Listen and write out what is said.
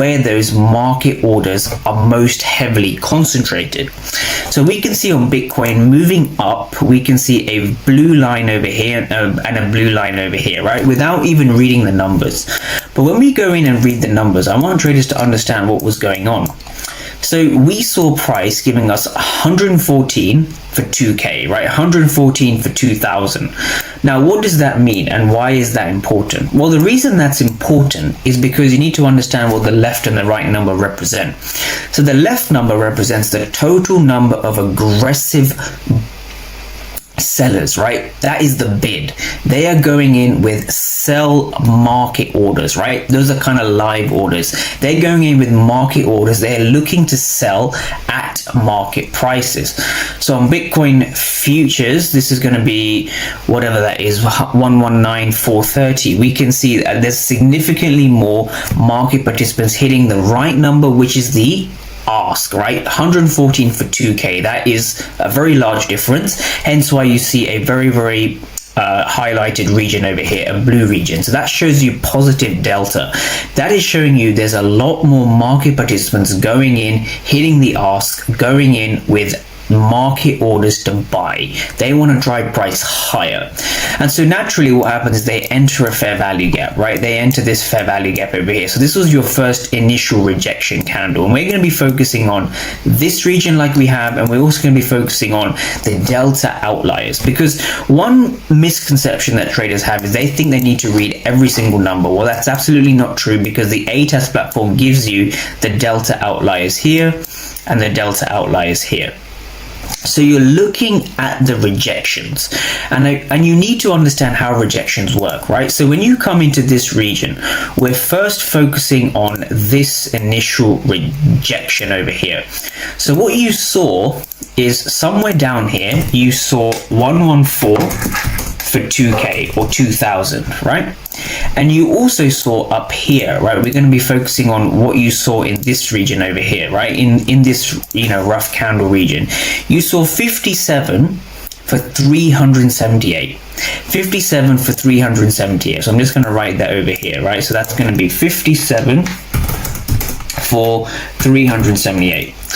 where those market orders are most heavily concentrated. So we can see on Bitcoin moving up, we can see a blue line over here and a blue line over here, right? Without even reading the numbers. But when we go in and read the numbers, I want traders to understand what was going on. So we saw price giving us 114 for 2K, right? 114 for 2000. Now, what does that mean and why is that important? Well, the reason that's important is because you need to understand what the left and the right number represent. So the left number represents the total number of aggressive sellers, right? That is the bid. They are going in with sell market orders, right? Those are kind of live orders. They're going in with market orders. They're looking to sell at market prices. So on Bitcoin futures, this is going to be whatever that is, 119,430. We can see that there's significantly more market participants hitting the right number, which is the ask, right? 114 for 2K. That is a very large difference, hence why you see a very highlighted region over here, a blue region. So that shows you positive delta. That is showing you there's a lot more market participants going in, hitting the ask, going in with market orders to buy. They want to drive price higher. And so naturally what happens is they enter a fair value gap, right? They enter this fair value gap over here. So this was your first initial rejection candle. And we're going to be focusing on this region like we have, and we're also going to be focusing on the delta outliers, because one misconception that traders have is they think they need to read every single number. Well, that's absolutely not true, because the ATAS platform gives you the delta outliers here and the delta outliers here. So you're looking at the rejections, and you need to understand how rejections work, right? So when you come into this region, we're first focusing on this initial rejection over here. So what you saw is somewhere down here, you saw 114 for 2K or 2000, right? And you also saw up here, right? We're going to be focusing on what you saw in this region over here, right? In this, rough candle region, you saw 57 for 378. 57 for 378. So I'm just going to write that over here, right? So that's going to be 57 for 378.